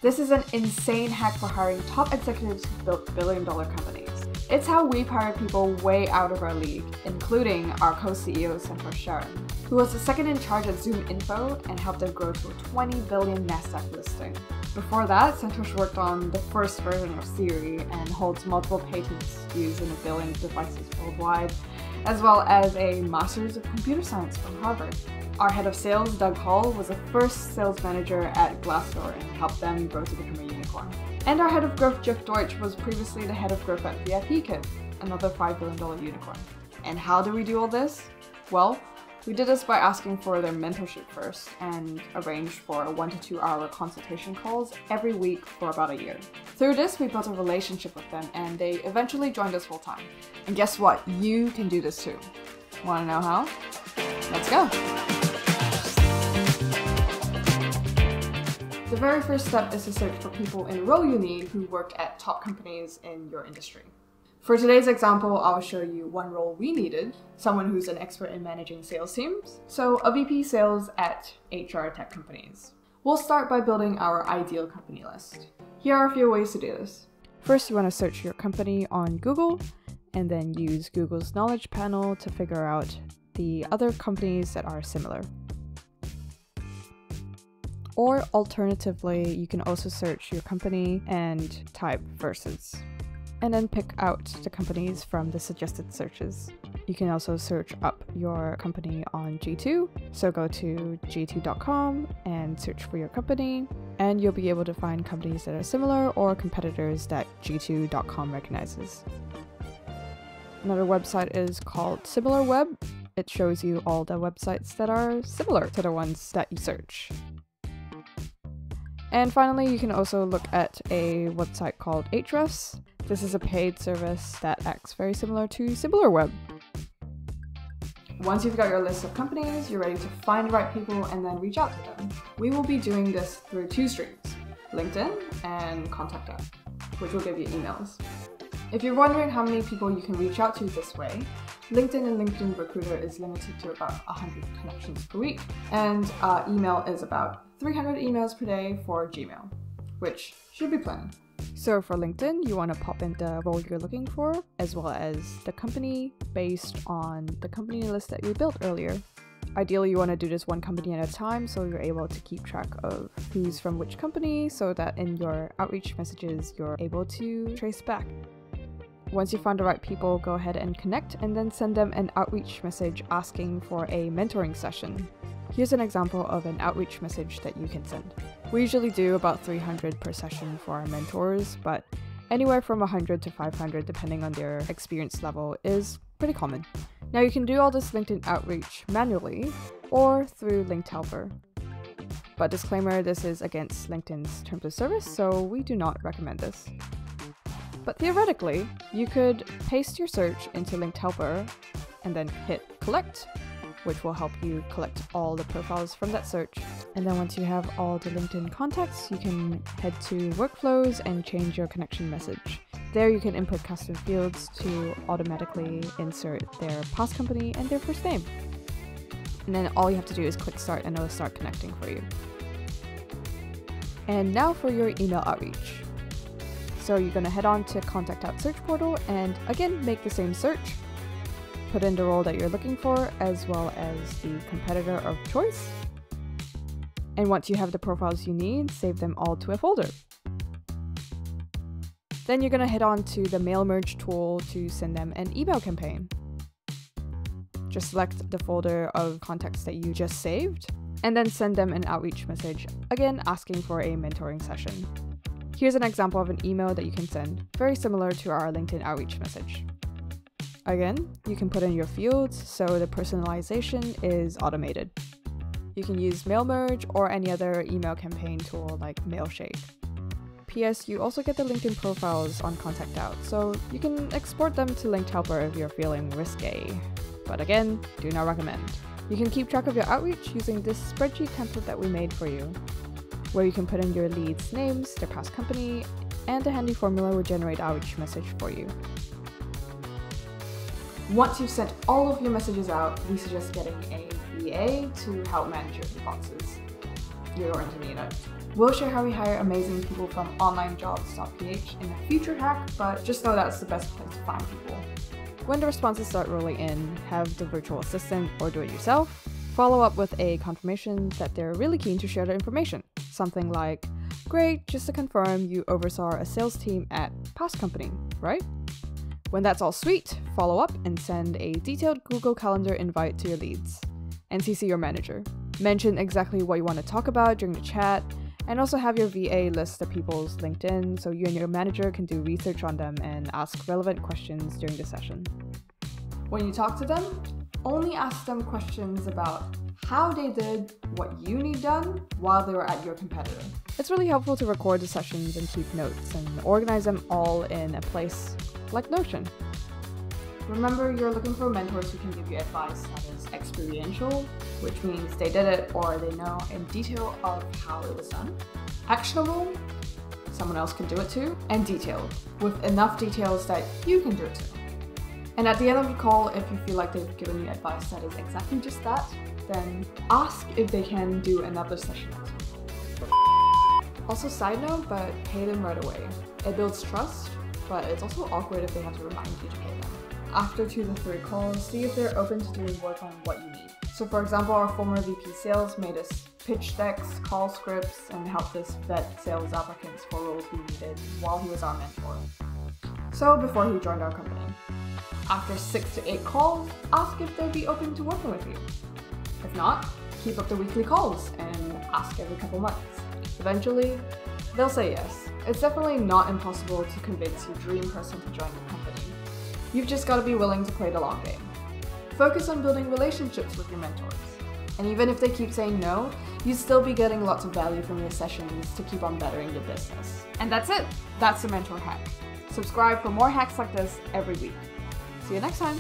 This is an insane hack for hiring top executives who built billion-dollar companies. It's how we've hired people way out of our league, including our co-CEO Santosh Sharan, who was the second in charge at Zoom Info and helped them grow to a 20 billion NASDAQ listing. Before that, Santosh worked on the first version of Siri and holds multiple patents used in a billion devices worldwide, as well as a Master's of Computer Science from Harvard. Our head of sales, Doug Hall, was the first sales manager at Glassdoor and helped them grow to become a unicorn. And our head of growth, Jeff Deutsch, was previously the head of growth at VIPKit, another $5 billion unicorn. And how do we do all this? Well, we did this by asking for their mentorship first and arranged for 1 to 2 hour consultation calls every week for about a year. Through this, we built a relationship with them and they eventually joined us full time. And guess what? You can do this too. Want to know how? Let's go! The very first step is to search for people in the role you need who work at top companies in your industry. For today's example, I'll show you one role we needed, someone who's an expert in managing sales teams, so a VP sales at HR tech companies. We'll start by building our ideal company list. Here are a few ways to do this. First, you want to search your company on Google, and then use Google's knowledge panel to figure out the other companies that are similar. Or alternatively, you can also search your company and type versus, and then pick out the companies from the suggested searches. You can also search up your company on G2, so go to g2.com and search for your company, and you'll be able to find companies that are similar or competitors that g2.com recognizes. Another website is called Similarweb. It shows you all the websites that are similar to the ones that you search. And finally, you can also look at a website called Ahrefs. This is a paid service that acts very similar to Similarweb. Once you've got your list of companies, you're ready to find the right people and then reach out to them. We will be doing this through 2 streams, LinkedIn and ContactOut, which will give you emails. If you're wondering how many people you can reach out to this way, LinkedIn and LinkedIn Recruiter is limited to about 100 connections per week, and email is about 300 emails per day for Gmail, which should be plenty. So for LinkedIn, you want to pop in the role you're looking for, as well as the company based on the company list that you built earlier. Ideally, you want to do this one company at a time so you're able to keep track of who's from which company so that in your outreach messages, you're able to trace back. Once you find the right people, go ahead and connect and then send them an outreach message asking for a mentoring session. Here's an example of an outreach message that you can send. We usually do about 300 per session for our mentors, but anywhere from 100 to 500 depending on their experience level is pretty common. Now you can do all this LinkedIn outreach manually or through Linked Helper. But disclaimer, this is against LinkedIn's terms of service, so we do not recommend this. But theoretically, you could paste your search into Linked Helper and then hit collect, which will help you collect all the profiles from that search. And then once you have all the LinkedIn contacts, you can head to workflows and change your connection message. There you can input custom fields to automatically insert their past company and their first name. And then all you have to do is click start and it'll start connecting for you. And now for your email outreach. So you're going to head on to ContactOut search portal and again make the same search. Put in the role that you're looking for as well as the competitor of choice. And once you have the profiles you need, save them all to a folder. Then you're going to head on to the mail merge tool to send them an email campaign. Just select the folder of contacts that you just saved and then send them an outreach message, again asking for a mentoring session. Here's an example of an email that you can send, very similar to our LinkedIn outreach message. Again, you can put in your fields so the personalization is automated. You can use Mail Merge or any other email campaign tool like Mailshake. P.S. You also get the LinkedIn profiles on ContactOut, so you can export them to Linked Helper if you're feeling risque. But again, do not recommend. You can keep track of your outreach using this spreadsheet template that we made for you, where you can put in your leads' names, their past company, and a handy formula will generate outreach message for you. Once you've sent all of your messages out, we suggest getting a VA to help manage your inboxes. You're going to need it. We'll share how we hire amazing people from onlinejobs.ph in a future hack, but just know that's the best place to find people. When the responses start rolling in, have the virtual assistant or do it yourself follow up with a confirmation that they're really keen to share their information. Something like, "Great, just to confirm you oversaw a sales team at past company, right?" When that's all sweet, follow up and send a detailed Google Calendar invite to your leads. And CC your manager. Mention exactly what you want to talk about during the chat, and also have your VA list the people's LinkedIn so you and your manager can do research on them and ask relevant questions during the session. When you talk to them, only ask them questions about how they did what you need done while they were at your competitor. It's really helpful to record the sessions and keep notes and organize them all in a place like Notion. Remember, you're looking for mentors who can give you advice that is experiential, which means they did it or they know in detail of how it was done. Actionable, someone else can do it too. And detailed, with enough details that you can do it too. And at the end of the call, if you feel like they've given you advice that is exactly just that, then ask if they can do another session. Also, side note, but pay them right away. It builds trust, but it's also awkward if they have to remind you to pay them. After 2 to 3 calls, see if they're open to doing work on what you need. So for example, our former VP sales made us pitch decks, call scripts, and helped us vet sales applicants for roles we needed while he was our mentor. So before he joined our company. After 6 to 8 calls, ask if they'd be open to working with you. If not, keep up the weekly calls and ask every couple months. Eventually, they'll say yes. It's definitely not impossible to convince your dream person to join your company. You've just got to be willing to play the long game. Focus on building relationships with your mentors. And even if they keep saying no, you'd still be getting lots of value from your sessions to keep on bettering your business. And that's it. That's the mentor hack. Subscribe for more hacks like this every week. See you next time.